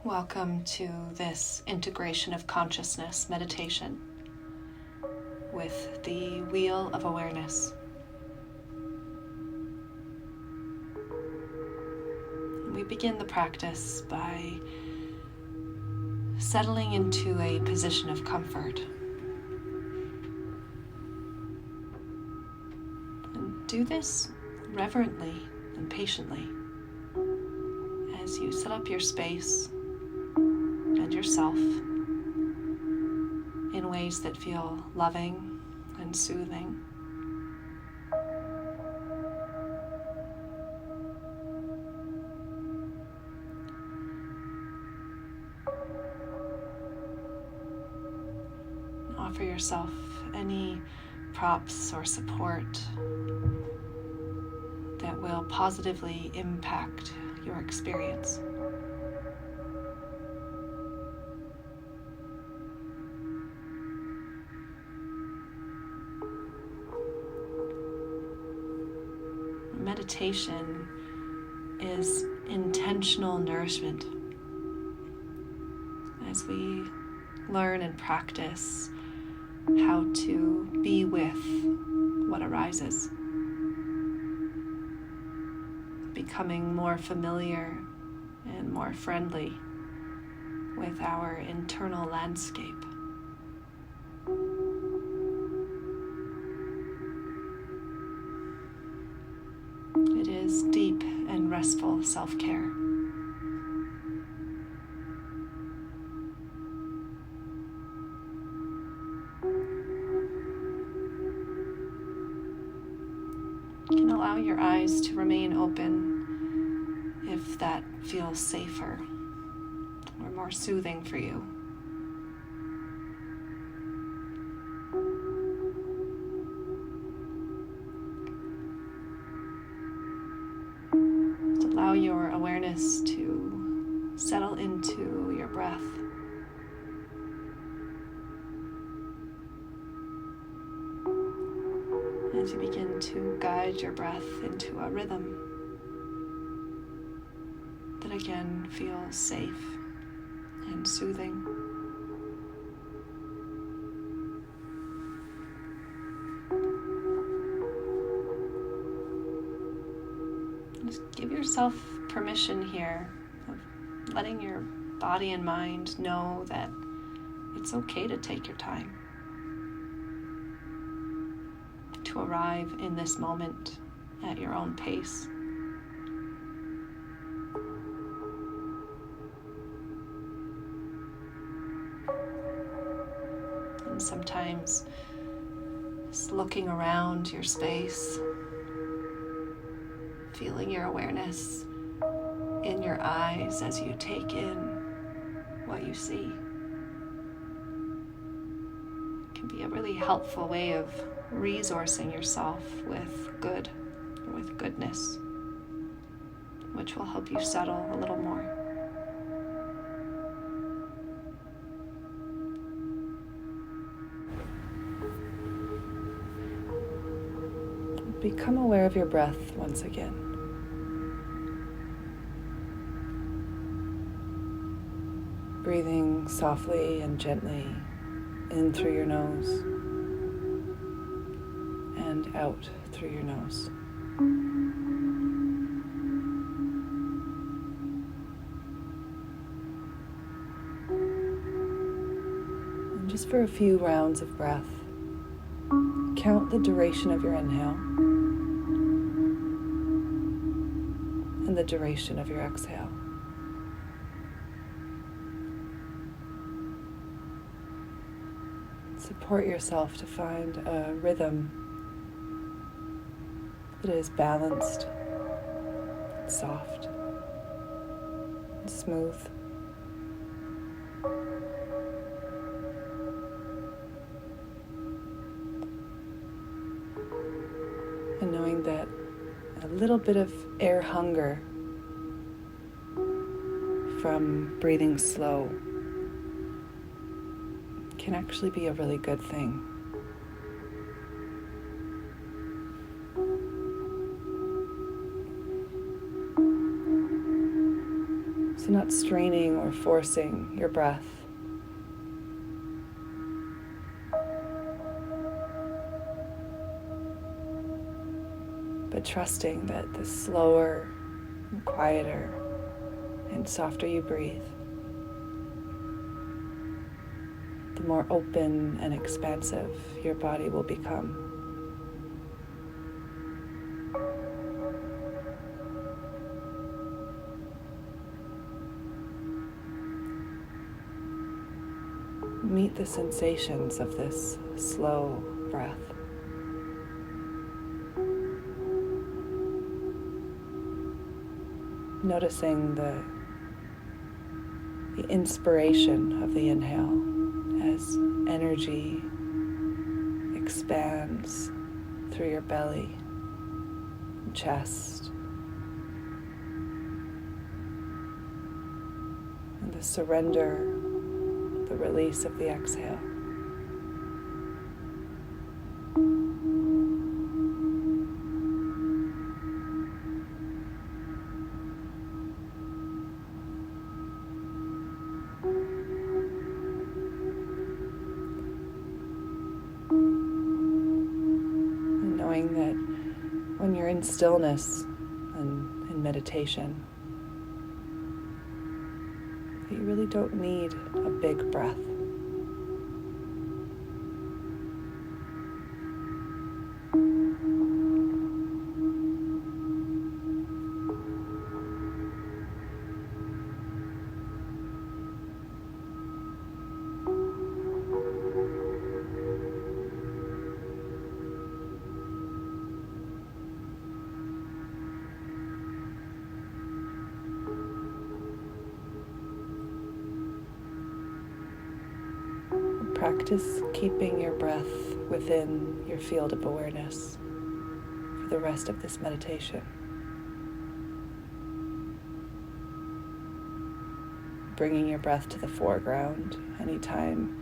Welcome to this integration of consciousness meditation with the Wheel of Awareness. We begin the practice by settling into a position of comfort. And do this reverently and patiently as you set up your space and yourself in ways that feel loving and soothing. Offer yourself any props or support that will positively impact your experience. Meditation is intentional nourishment. As we learn and practice how to be with what arises, becoming more familiar and more friendly with our internal landscape. It is deep and restful self-care. You can allow your eyes to remain open if that feels safer or more soothing for you. Just allow your awareness to settle into your breath. As you begin to guide your breath into a rhythm that again feels safe and soothing. Just give yourself permission here of letting your body and mind know that it's okay to take your time, to arrive in this moment at your own pace. And sometimes just looking around your space, feeling your awareness in your eyes as you take in what you see, can be a really helpful way of resourcing yourself with good, or with goodness, which will help you settle a little more. Become aware of your breath once again. Breathing softly and gently in through your nose and out through your nose. And just for a few rounds of breath, count the duration of your inhale and the duration of your exhale. Support yourself to find a rhythm that is balanced, soft, and smooth. And knowing that a little bit of air hunger from breathing slow can actually be a really good thing. So not straining or forcing your breath, but trusting that the slower and quieter and softer you breathe, the more open and expansive your body will become. Meet the sensations of this slow breath. Noticing the inspiration of the inhale as energy expands through your belly, chest, and the surrender, the release of the exhale. And knowing that when you're in stillness and in meditation, you really don't need a big breath. Practice keeping your breath within your field of awareness for the rest of this meditation. Bringing your breath to the foreground anytime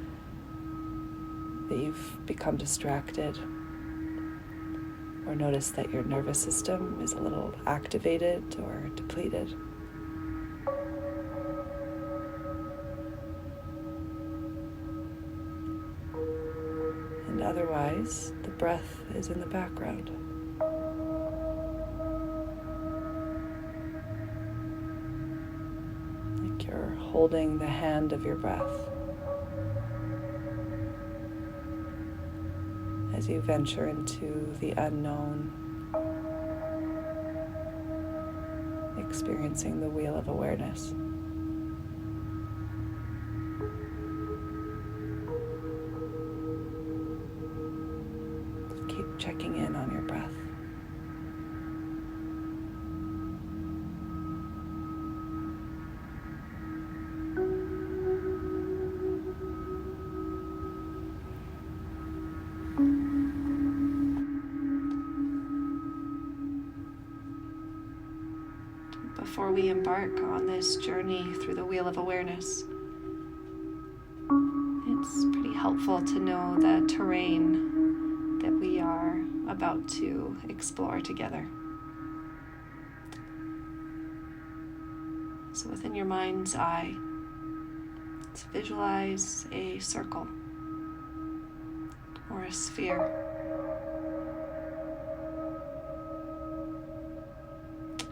that you've become distracted or notice that your nervous system is a little activated or depleted. And otherwise, the breath is in the background. Like you're holding the hand of your breath as you venture into the unknown, experiencing the wheel of awareness. Keep checking in on your breath. Before we embark on this journey through the wheel of awareness, it's pretty helpful to know the terrain that we are about to explore together. So within your mind's eye, let's visualize a circle or a sphere.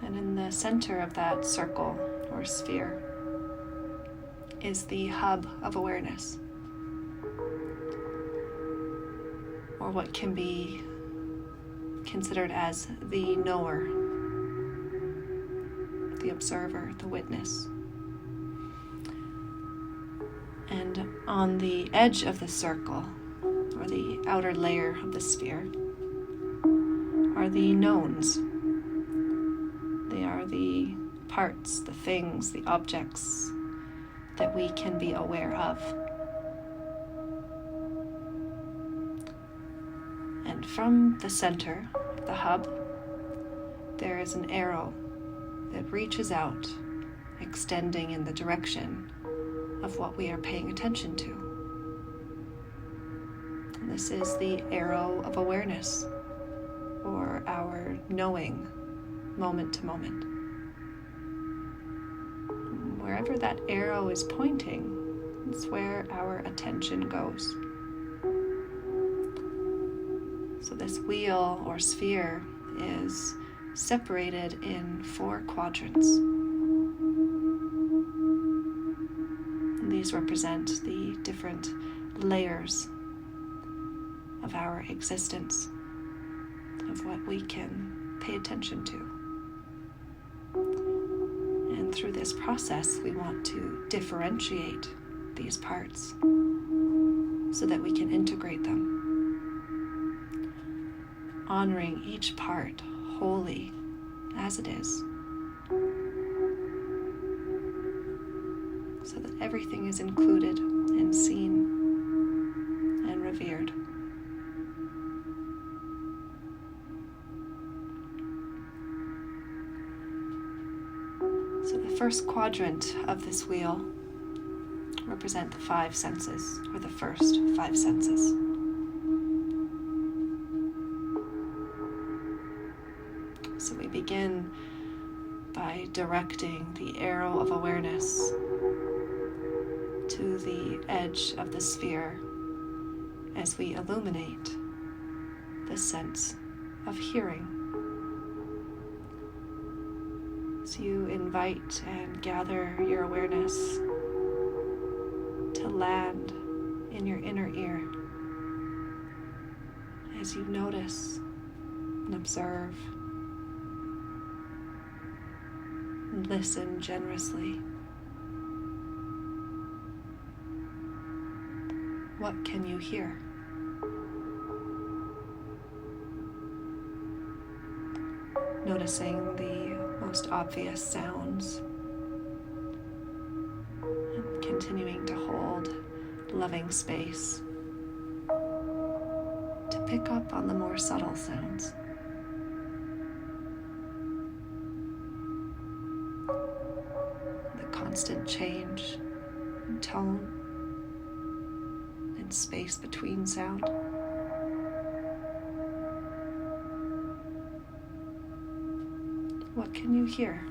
And in the center of that circle or sphere is the hub of awareness, or what can be considered as the knower, the observer, the witness. And on the edge of the circle, or the outer layer of the sphere, are the knowns. They are the parts, the things, the objects that we can be aware of. And from the center, the hub, there is an arrow that reaches out, extending in the direction of what we are paying attention to. And this is the arrow of awareness, or our knowing, moment to moment. wherever that arrow is pointing, it's where our attention goes. So this wheel or sphere is separated in 4 quadrants. And these represent the different layers of our existence, of what we can pay attention to. And through this process, we want to differentiate these parts so that we can integrate them, honoring each part wholly as it is, so that everything is included and seen and revered. So the first quadrant of this wheel represent the 5 senses, or the first 5 senses. So we begin by directing the arrow of awareness to the edge of the sphere as we illuminate the sense of hearing. So you invite and gather your awareness to land in your inner ear as you notice and observe and listen generously. What can you hear? Noticing the most obvious sounds and continuing to hold loving space to pick up on the more subtle sounds. The constant change in tone and space between sound. What can you hear?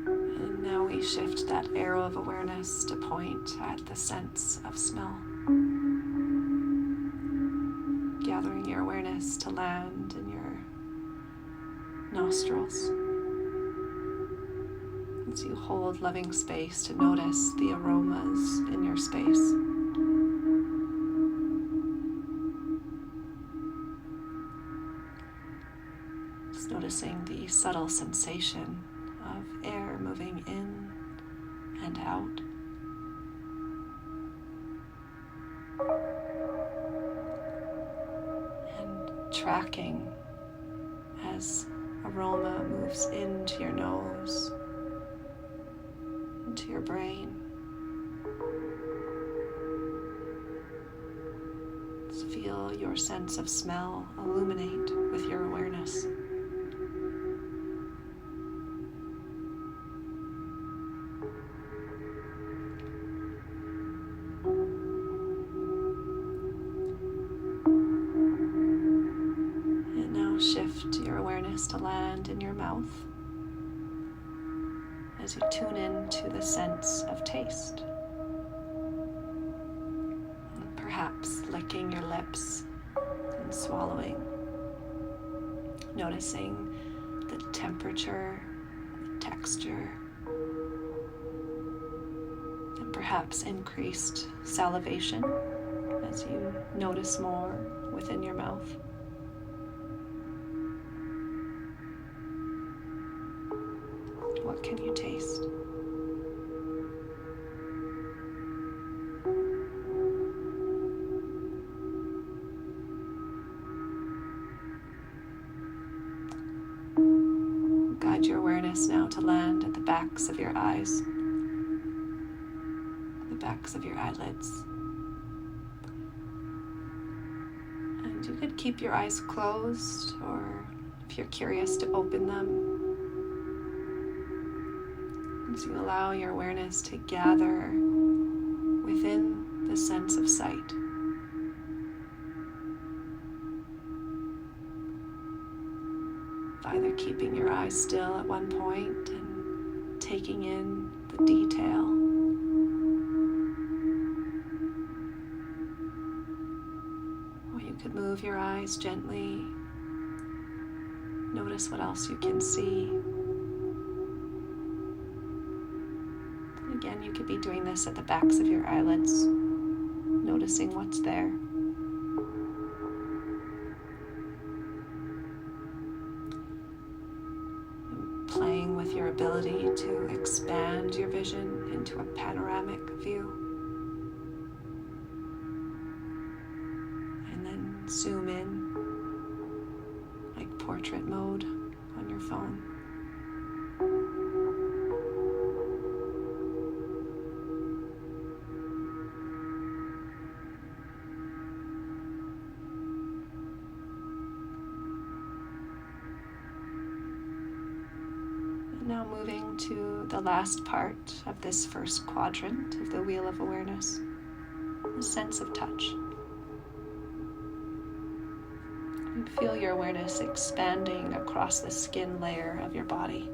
And now we shift that arrow of awareness to point at the sense of smell. Gathering your awareness to land in your nostrils. As you hold loving space to notice the aromas in your space. Just noticing the subtle sensation of air moving in and out. And tracking as aroma moves into your nose, into your brain. Just feel your sense of smell illuminate with your awareness. And now shift your awareness to land in your mouth as you tune in to the sense of taste. And perhaps licking your lips and swallowing, noticing the temperature, the texture, and perhaps increased salivation as you notice more within your mouth. What can you taste? Guide your awareness now to land at the backs of your eyes, the backs of your eyelids. And you could keep your eyes closed, or if you're curious to open them, as you allow your awareness to gather within the sense of sight. Either keeping your eyes still at one point and taking in the detail, or you could move your eyes gently, notice what else you can see. And again, you could be doing this at the backs of your eyelids, noticing what's there. Playing with your ability to expand your vision into a panoramic view. And then zoom in, like portrait mode on your phone. Now moving to the last part of this first quadrant of the Wheel of Awareness, the sense of touch. You feel your awareness expanding across the skin layer of your body,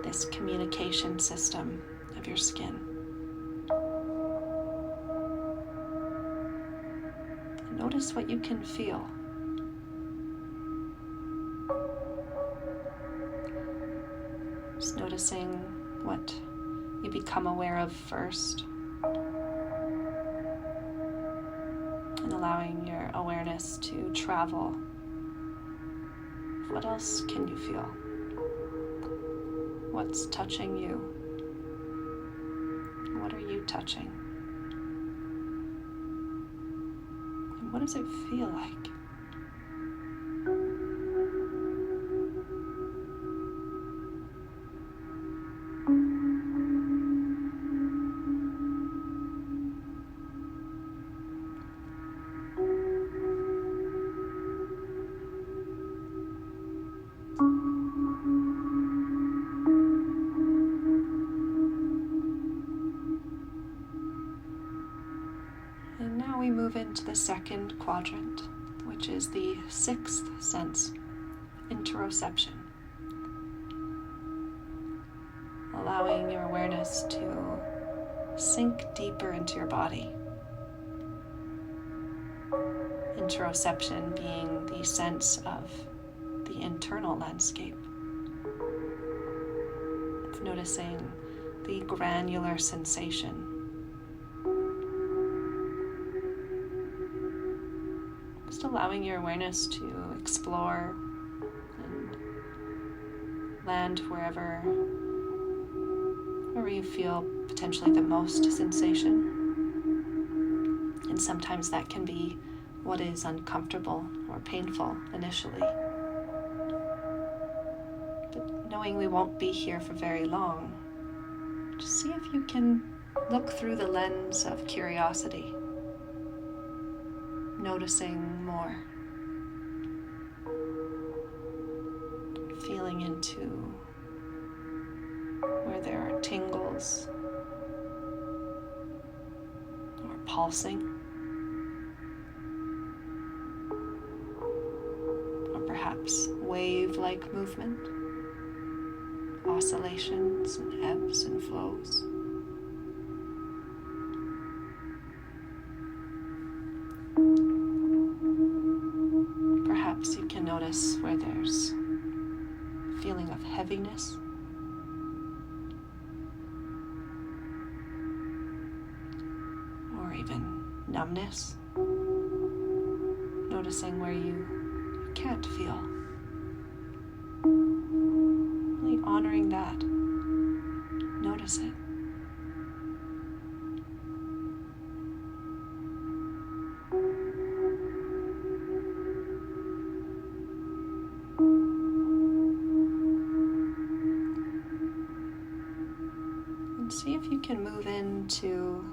this communication system of your skin. Notice what you can feel. Just noticing what you become aware of first, and allowing your awareness to travel. What else can you feel? What's touching you? What are you touching? And what does it feel like? And now we move into the second quadrant, which is the sixth sense, interoception. Allowing your awareness to sink deeper into your body. Interoception being the sense of the internal landscape, of noticing the granular sensation. Just allowing your awareness to explore and land wherever you feel potentially the most sensation. And sometimes that can be what is uncomfortable or painful initially. But knowing we won't be here for very long, just see if you can look through the lens of curiosity, noticing more, feeling into where there are tingles or pulsing, or perhaps wave-like movement, oscillations and ebbs and flows. Perhaps you can notice where there's a feeling of heaviness, or even numbness, noticing where you can't feel. Really honoring that. Notice it. And see if you can move into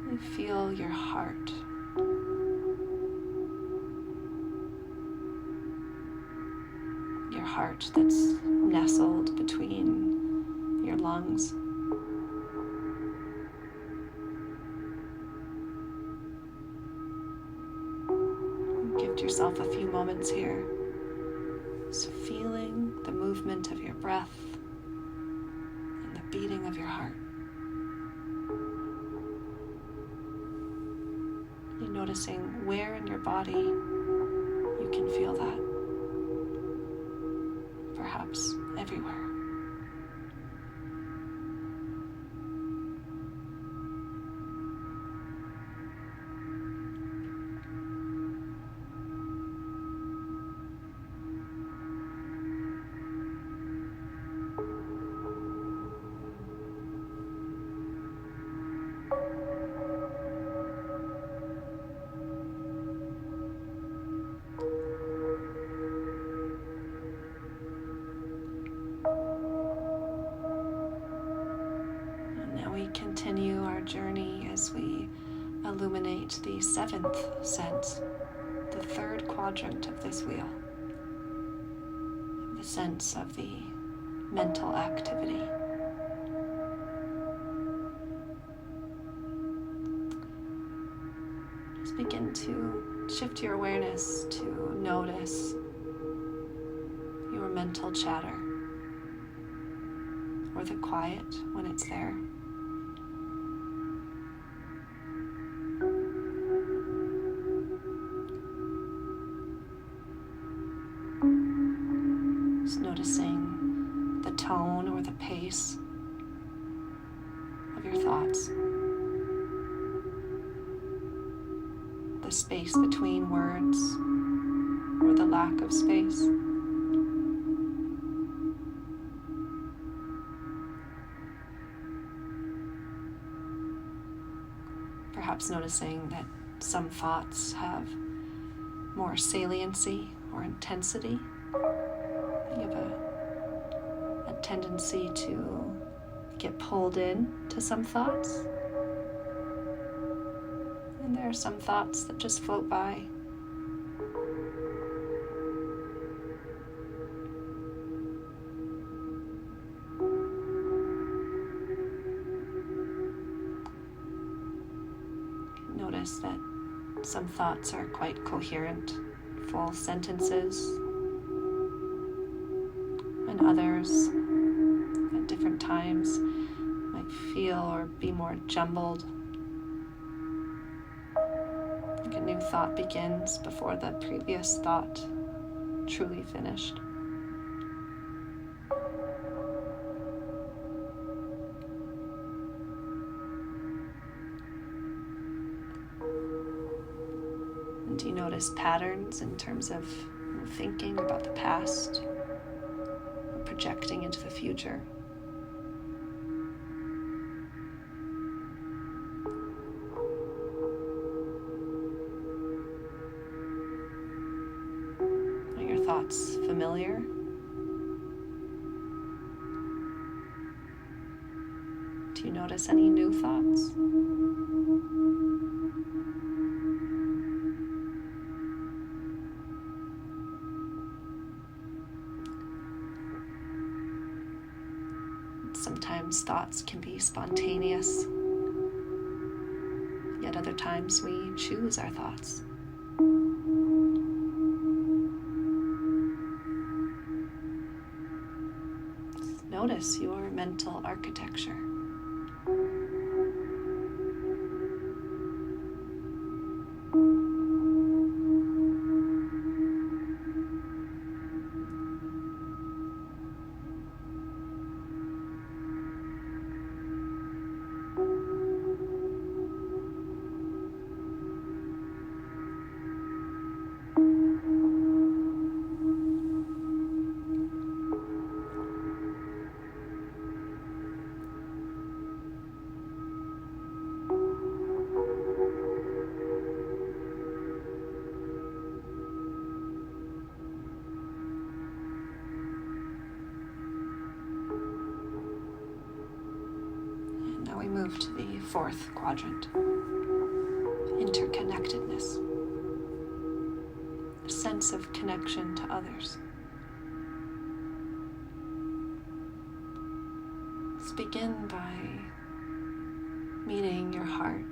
and feel your heart. Your heart that's nestled between your lungs. yourself a few moments here, just feeling the movement of your breath and the beating of your heart. You're noticing where in your body you can feel that. Perhaps everywhere. Continue our journey as we illuminate the seventh sense, the third quadrant of this wheel, the sense of the mental activity. Just begin to shift your awareness to notice your mental chatter, or the quiet when it's there. Noticing the tone or the pace of your thoughts, the space between words or the lack of space. Perhaps noticing that some thoughts have more saliency or intensity. You have a tendency to get pulled in to some thoughts. And there are some thoughts that just float by. Notice that some thoughts are quite coherent, full sentences. And others at different times might feel or be more jumbled. Like a new thought begins before the previous thought truly finished. And do you notice patterns in terms of thinking about the past? Projecting into the future. Are your thoughts familiar? Do you notice any new thoughts? Sometimes thoughts can be spontaneous, yet other times we choose our thoughts. Notice your mental architecture. We move to the fourth quadrant, interconnectedness, a sense of connection to others. Let's begin by meeting your heart,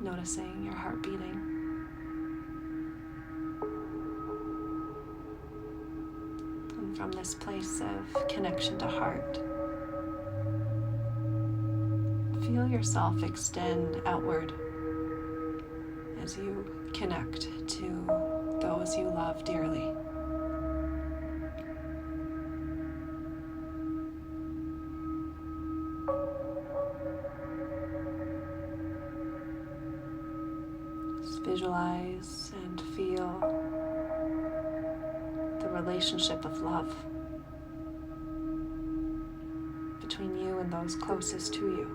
noticing your heart beating. from this place of connection to heart. Feel yourself extend outward as you connect to those you love dearly. Just visualize and feel the relationship of love between you and those closest to you.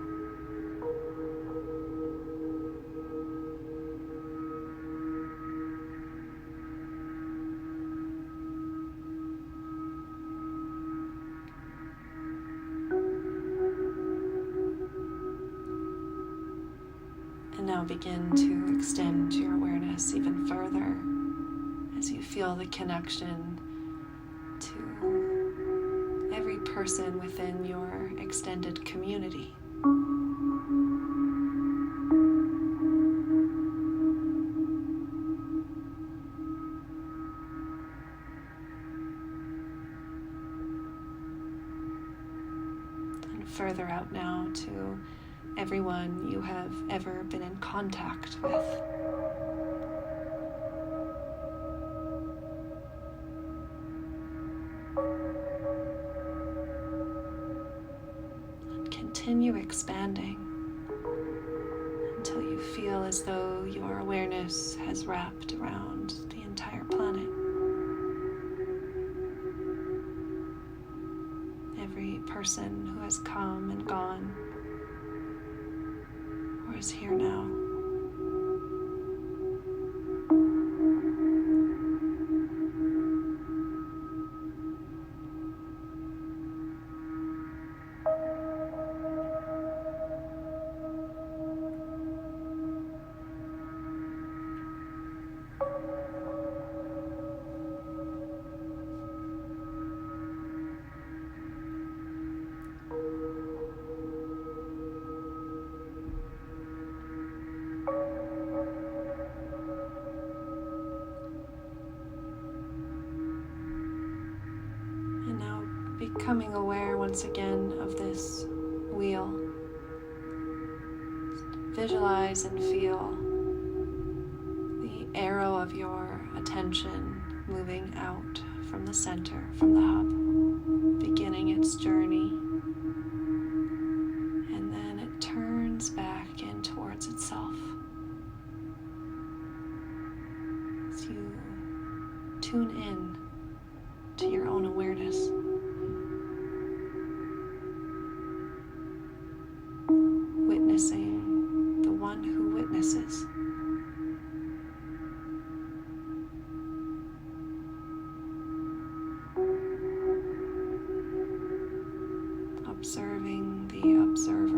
And now begin to extend your awareness even further as you feel the connection to every person within your extended community. And further out now to everyone you have ever been in contact with. And continue expanding until you feel as though your awareness has wrapped around the entire planet. Every person who has come and gone, or is here now. Becoming aware once again of this wheel. Visualize and feel the arrow of your attention moving out from the center, from the hub, beginning its journey. And then it turns back in towards itself. As you tune in to your own awareness. Witnessing the one who witnesses. Observing the observer.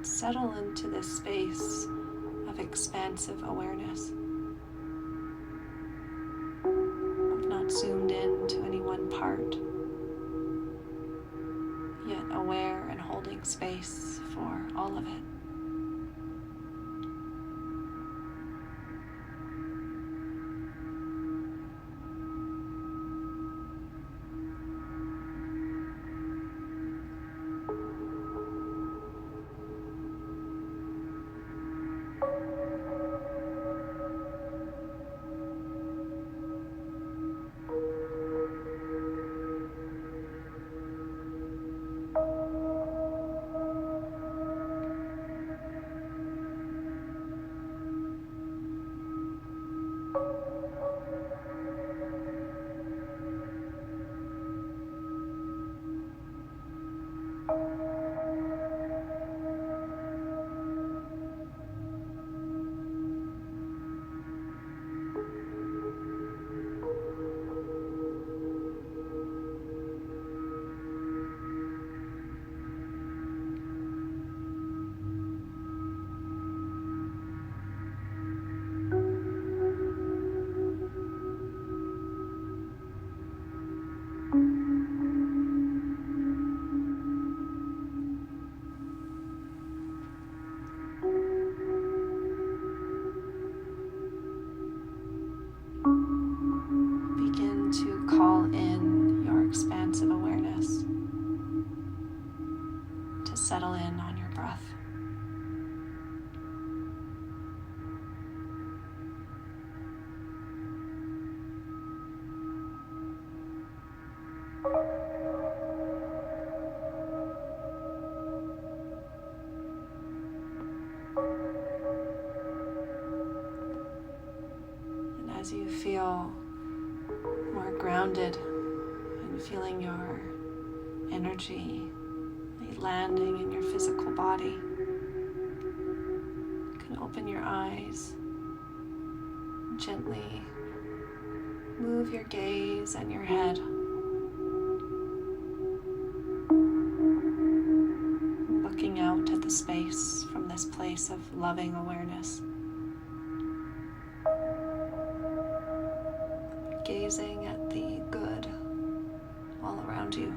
Settle into this space of expansive awareness, of not zoomed in to any one part, yet aware and holding space for all of it. And as you feel more grounded and feeling your energy landing in your physical body, you can open your eyes and gently move your gaze and your head, looking out at the space from this place of loving awareness, gazing at the good all around you.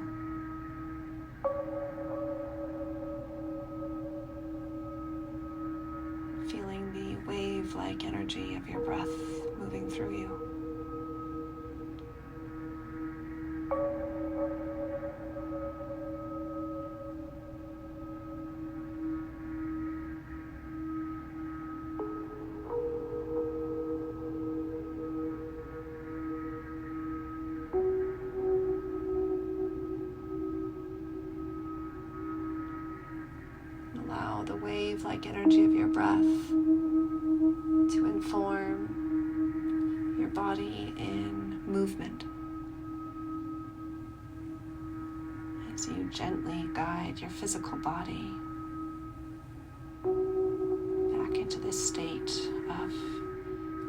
Feeling the wave-like energy of your breath moving through you. Allow the wave-like energy of your breath to inform your body in movement as you gently guide your physical body back into this state of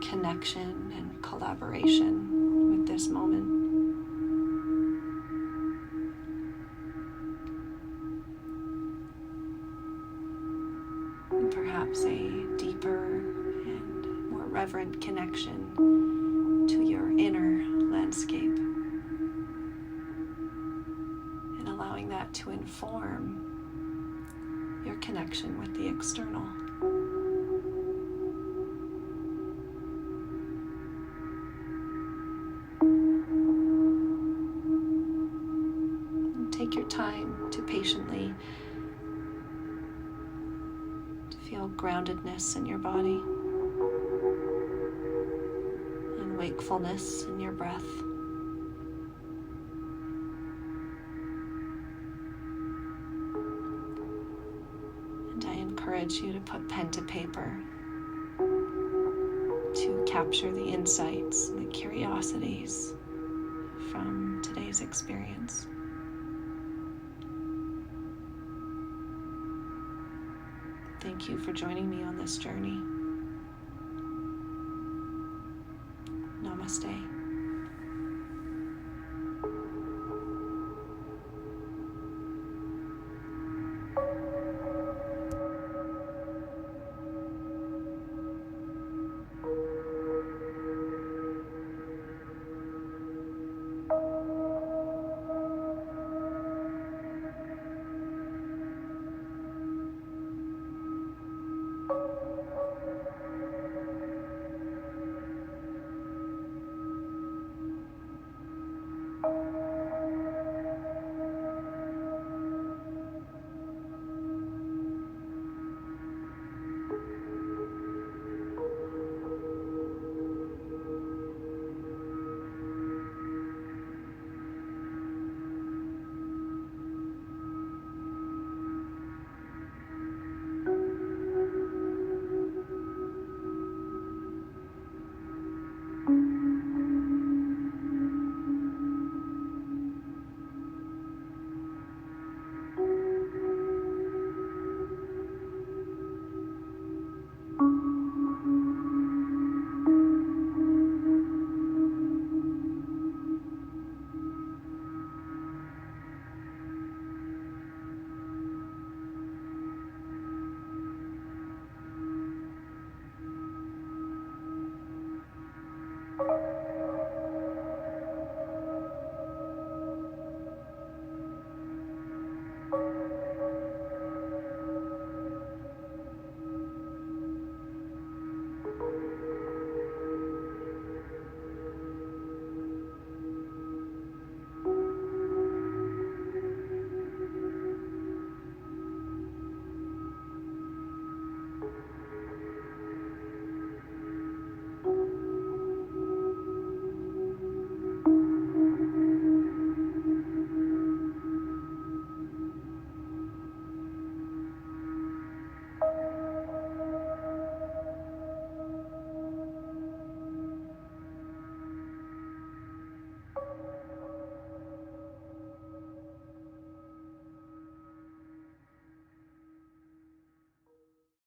connection and collaboration with this moment. And perhaps a deeper and more reverent connection to your inner landscape, and allowing that to inform your connection with the external. And take your time to patiently feel groundedness in your body and wakefulness in your breath. And I encourage you to put pen to paper to capture the insights and the curiosities from today's experience. Thank you for joining me on this journey. Namaste.